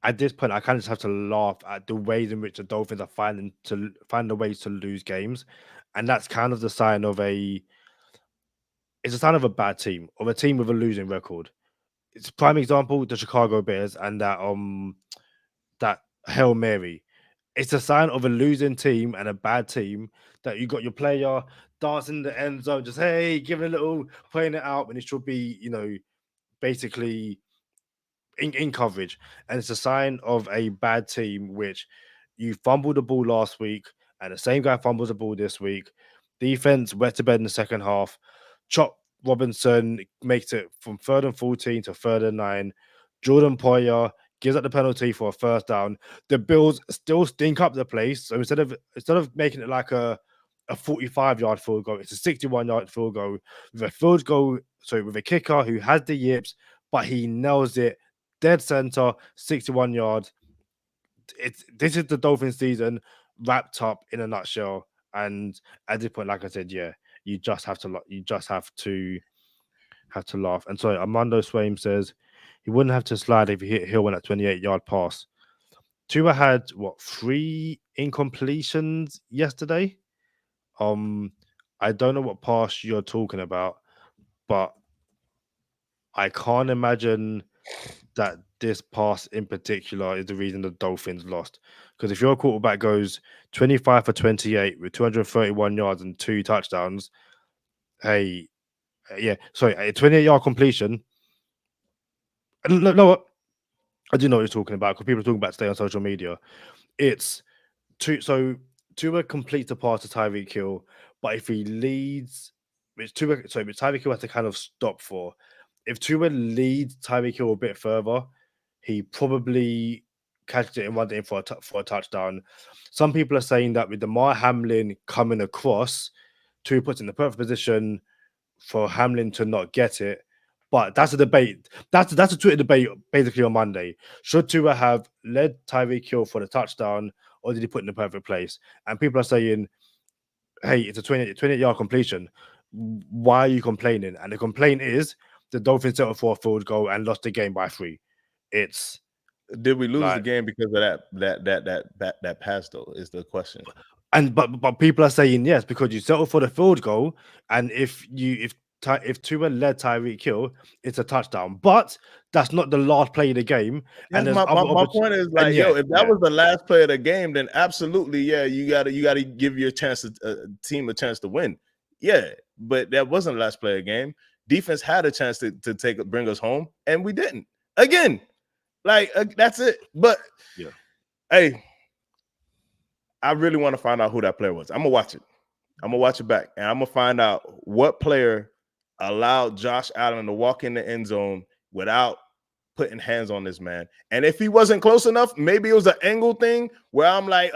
at this point, I kind of just have to laugh at the ways in which the Dolphins are finding the ways to lose games, and that's kind of the sign of it's a sign of a bad team, of a team with a losing record. It's a prime example, the Chicago Bears and that Hail Mary. It's a sign of a losing team and a bad team that you got your player dancing in the end zone, just hey, giving a little, playing it out when it should be, basically in coverage. And it's a sign of a bad team, which you fumbled the ball last week, and the same guy fumbles the ball this week. Defense wet to bed in the second half. Chop Robinson makes it from 3rd and 14 to 3rd and 9. Jordan Poyer gives up the penalty for a first down. The Bills still stink up the place. So instead of making it like a 45-yard field goal, it's a 61-yard field goal with a kicker who has the yips, but he nails it dead center, 61 yards. This is the Dolphins season wrapped up in a nutshell. And at this point, like I said, yeah, you just have to laugh. And sorry, Armando Swaim says he wouldn't have to slide if he hit Hill on that 28-yard pass. Tua had 3 incompletions yesterday. I don't know what pass you're talking about, but I can't imagine that this pass in particular is the reason the Dolphins lost. Because if your quarterback goes 25 for 28 with 231 yards and 2 touchdowns, a 28-yard completion. No, I do know what you're talking about because people are talking about today on social media. It's Tua completes the pass to Tyreek Hill, but if he leads, which Tyreek Hill has to kind of stop for. If Tua leads Tyreek Hill a bit further, he probably catches it and runs it in for a touchdown. Some people are saying that with Damar Hamlin coming across, Tua puts in the perfect position for Hamlin to not get it. But that's a debate. That's a Twitter debate basically on Monday. Should Tua have led Tyreek Hill for the touchdown, or did he put in the perfect place? And people are saying, hey, it's a 28-yard completion. Why are you complaining? And the complaint is the Dolphins settled for a field goal and lost the game by 3. Did we lose the game because of that pass though? Is the question. And but people are saying yes because you settled for the field goal, and if Tua led Tyreek Hill, it's a touchdown. But that's not the last play of the game. And my point is like, if that was the last play of the game, then absolutely, you gotta give your team a chance to win. Yeah, but that wasn't the last play of the game. Defense had a chance to bring us home, and we didn't. Again, that's it. But hey, I really want to find out who that player was. I'm gonna watch it. I'm gonna watch it back, and I'm gonna find out what player allowed Josh Allen to walk in the end zone without putting hands on this man. And if he wasn't close enough, maybe it was an angle thing where I'm like,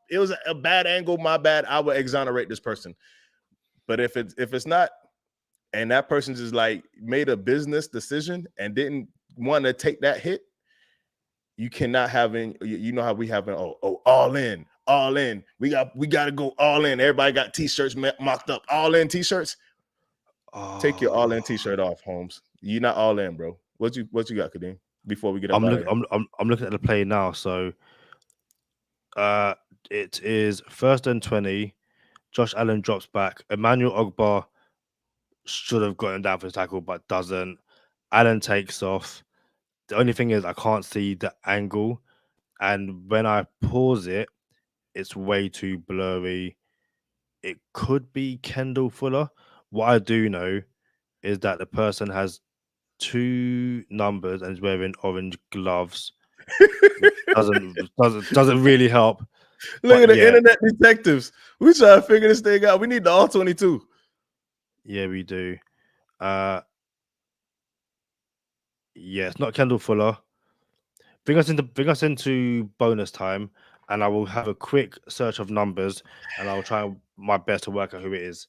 it was a bad angle, my bad. I would exonerate this person. But if it's not, and that person just like made a business decision and didn't want to take that hit, you cannot have you know how we have all in. We got to go all in. Everybody got t-shirts mocked up, all in t-shirts. Take your all in t-shirt off, Holmes. You're not all in, bro. What you got, Kadeem? Before we get up, I'm looking at the play now. So, it is 1st and 20. Josh Allen drops back. Emmanuel Ogbah should have gotten down for the tackle, but doesn't. Allen takes off. The only thing is I can't see the angle, and when I pause it, it's way too blurry. It could be Kendall Fuller. What I do know is that the person has 2 numbers and is wearing orange gloves. doesn't really help. Look at the internet detectives. We try to figure this thing out. We need the all 22. Yeah, we do. It's not Kendall Fuller. Bring us into bonus time, and I will have a quick search of numbers, and I will try my best to work out who it is.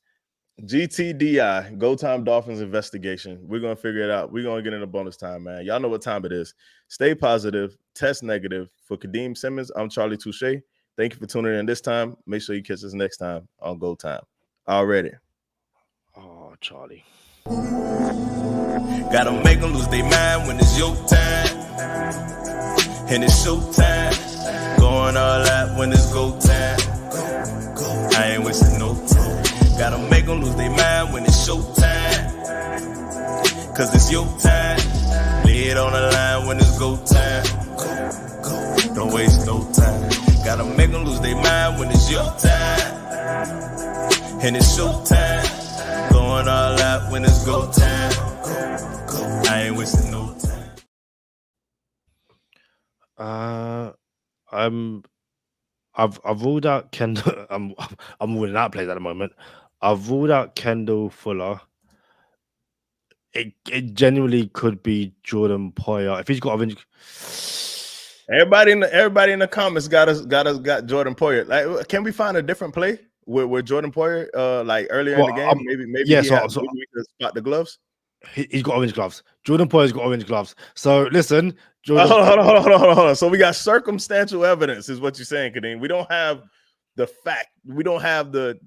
GTDI, Go Time Dolphins investigation. We're going to figure it out. We're going to get into bonus time, man. Y'all know what time it is. Stay positive, test negative. For Kadeem Simmons, I'm Charlie Touche. Thank you for tuning in this time. Make sure you catch us next time on Go Time. Already. Oh, Charlie. Gotta make them lose their mind when it's your time. and it's showtime. Going all out when it's go time. I ain't wasting no time. Gotta make them lose their mind when it's showtime. Cause it's your time. Lay it on the line when it's go time. Don't waste no time. Gotta make them lose their mind when it's your time. And it's showtime. Going all out when it's go time. I ain't wasting no time. I've ruled out Kendall. I'm ruling out plays at the moment. I've ruled out Kendall Fuller. It genuinely could be Jordan Poyer if he's got a. Everybody in the comments got Jordan Poyer. Like, can we find a different play with Jordan Poyer? Like earlier in the game, maybe yeah. maybe we could spot the gloves. He's got orange gloves. Jordan Poyer's got orange gloves. So listen, Jordan. Hold on. So we got circumstantial evidence, is what you're saying, Kadeem. We don't have the fact. We don't have the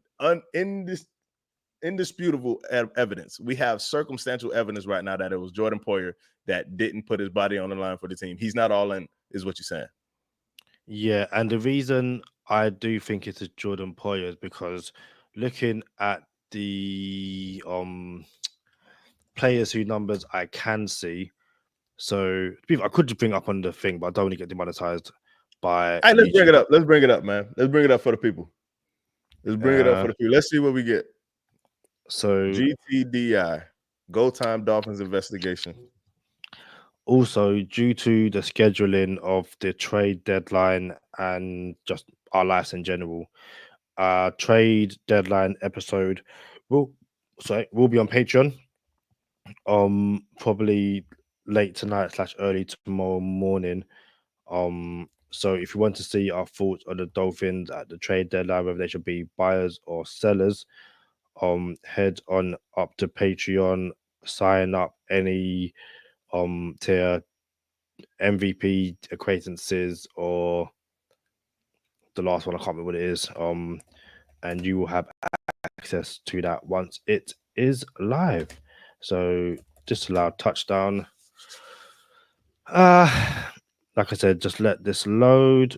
indisputable evidence. We have circumstantial evidence right now that it was Jordan Poyer that didn't put his body on the line for the team. He's not all in, is what you're saying. Yeah, and the reason I do think it's a Jordan Poyer is because looking at the players whose numbers I can see. So I could just bring up on the thing, but I don't want to get demonetized by. All right, let's bring it up. Let's bring it up, man. Let's bring it up for the people. Let's bring it up for the people. Let's see what we get. So GTDI, Go Time Dolphins investigation. Also, due to the scheduling of the trade deadline and just our lives in general, trade deadline episode will be on Patreon. Probably late tonight / early tomorrow morning. So if you want to see our thoughts on the Dolphins at the trade deadline, whether they should be buyers or sellers, head on up to Patreon, sign up any tier MVP acquaintances or the last one, I can't remember what it is. And you will have access to that once it is live. So disallowed touchdown. Like I said, just let this load.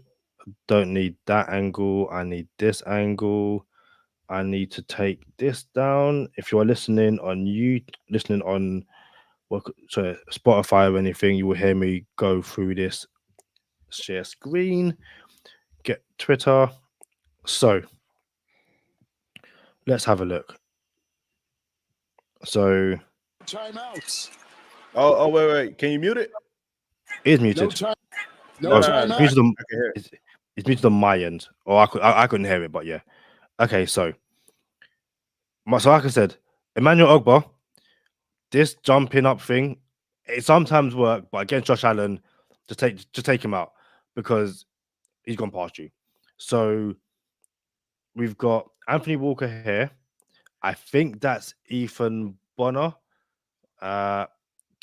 Don't need that angle. I need this angle. I need to take this down. If you are listening on Spotify or anything, you will hear me go through this. Share screen. Get Twitter. So let's have a look. So timeouts. Oh, wait. Can you mute it? It is muted. It's muted on my end. Or I couldn't hear it, but yeah. Okay, so like I said, Emmanuel Ogba, this jumping up thing, it sometimes works, but against Josh Allen, just take him out because he's gone past you. So we've got Anthony Walker here. I think that's Ethan Bonner. Hold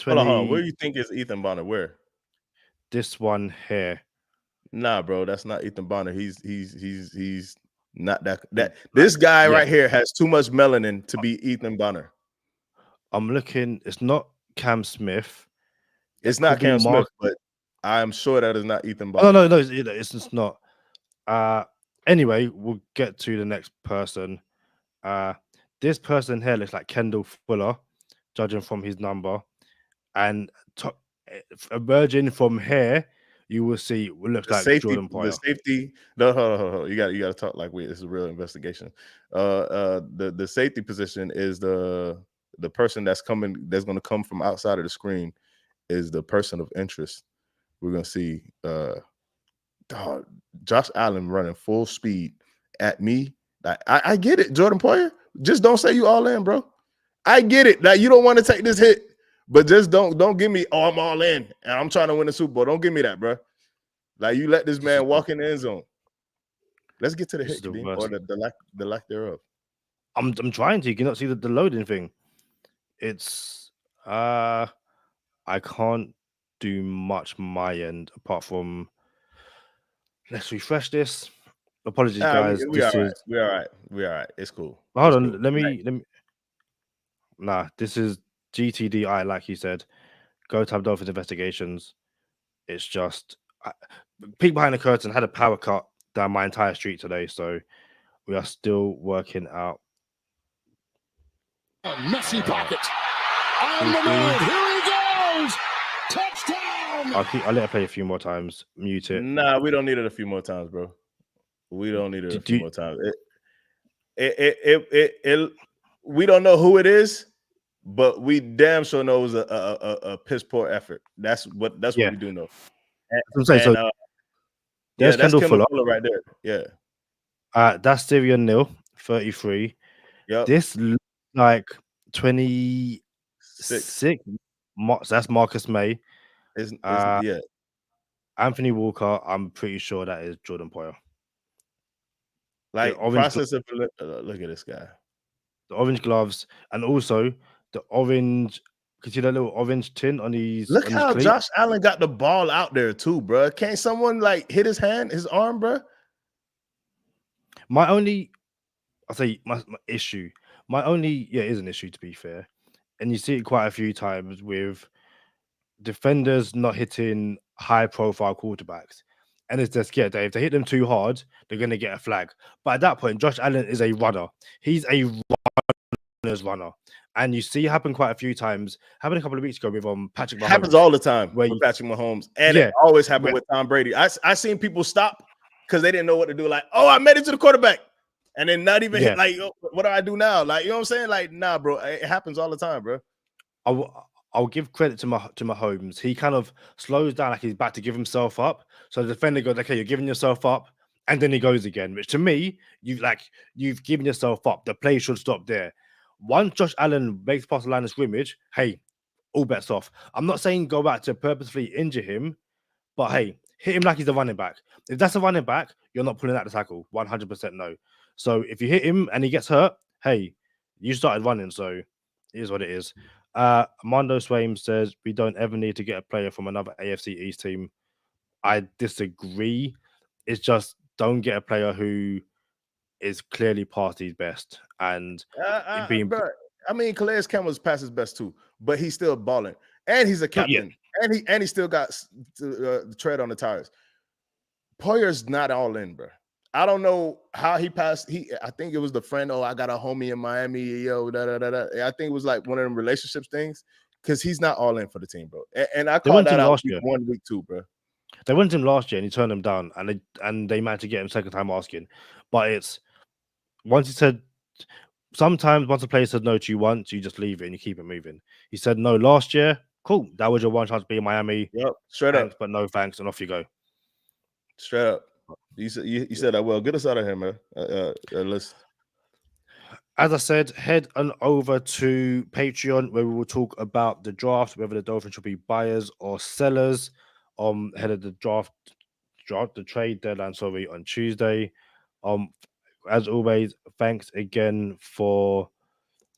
on. Where do you think is Ethan Bonner? Where? This one here. Nah, bro, that's not Ethan Bonner. He's not that. This guy right here has too much melanin to be Ethan Bonner. I'm looking. It's not Cam Smith. It's not Cam Smith, but I'm sure that is not Ethan Bonner. No, it's just not. Anyway, we'll get to the next person. This person here looks like Kendall Fuller, judging from his number, and emerging from here, you will see what looks like Jordan Poyer. The safety. No, hold on. You got to talk like this is a real investigation. The safety position is the person that's going to come from outside of the screen is the person of interest. We're going to see Josh Allen running full speed at me. I get it, Jordan Poyer. Just don't say you all in, bro. I get it. That you don't want to take this hit, but just don't give me, I'm all in and I'm trying to win the Super Bowl. Don't give me that, bro. Like, you let this man walk in the end zone. Let's get to the hit, or the lack thereof. I'm trying to. You cannot see the loading thing. It's I can't do much my end apart from let's refresh this. Apologies, guys. We're all right. It's cool. Hold on. Let me. Nah, this is GTDI, like you said. Go Time Dolphins investigations. It's just peek behind the curtain, had a power cut down my entire street today, so we are still working out. Messy pocket. On the move. Here he goes. Touchdown. I'll let it play a few more times. Mute it. Nah, we don't need it a few more times, bro. We don't need it a few more times. We don't know who it is, but we damn sure know it was a piss poor effort. That's what we do know. I'm saying, so that's Kendall Fuller right there. Yeah. That's Syrian Nil, 33. Yep. This looks like 26. That's Marcus May. Yeah. Anthony Walker, I'm pretty sure that is Jordan Poyer. Like, process of look at this guy. The orange gloves, and also the orange. Can you see that little orange tint on these? Look how Josh Allen got the ball out there too, bro. Can't someone like hit his arm, bro? My only issue. It is an issue, to be fair, and you see it quite a few times with defenders not hitting high-profile quarterbacks, and it's just if they hit them too hard, they're going to get a flag. But at that point, Josh Allen is a runner. He's a runner, and you see it happen quite a few times. Happened a couple of weeks ago with Patrick Mahomes. Happens all the time with Patrick Mahomes, and it always happened with Tom Brady. I seen people stop because they didn't know what to do. Like, oh, I made it to the quarterback, and then not even hit. Like, what do I do now? Like, you know what I'm saying? Like, nah, bro, it happens all the time, bro. I'll give credit to Mahomes. He kind of slows down like he's about to give himself up. So the defender goes, okay, you're giving yourself up, and then he goes again. Which to me, you've given yourself up. The play should stop there. Once Josh Allen makes past the line of scrimmage, hey, all bets off. I'm not saying go back to purposefully injure him, but hey, hit him like he's a running back. If that's a running back, you're not pulling out the tackle. 100% no. So if you hit him and he gets hurt, hey, you started running, so it is what it is. Mondo Swaim says we don't ever need to get a player from another AFC East team. I disagree. It's just don't get a player who is clearly past his best. And bro, I mean, Calais Campbell's past his best too, but he's still balling, and he's a captain, and he still got the tread on the tires. Poyer's not all in, bro. I don't know how he passed. I think it was the friend. Oh, I got a homie in Miami. Yo, da da da da. I think it was like one of them relationships things because he's not all in for the team, bro. And I called that out week 1, week 2, bro. They went to him last year and he turned them down, and they managed to get him second time asking. But it's once he said, sometimes once a player says no to you once, you just leave it and you keep it moving. He said no last year. Cool, that was your one chance to be in Miami. Yep, straight thanks, up. but no thanks, and off you go. Straight up. You said that well. Get us out of here, man. Let's. As I said, head on over to Patreon where we will talk about the draft, whether the Dolphins should be buyers or sellers. Head of the the trade deadline, on Tuesday. As always, thanks again for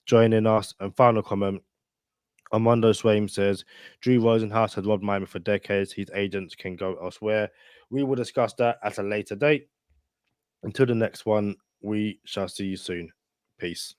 joining us. And final comment. Armando Swaim says, Drew Rosenhaus has robbed Miami for decades. His agents can go elsewhere. We will discuss that at a later date. Until the next one, we shall see you soon. Peace.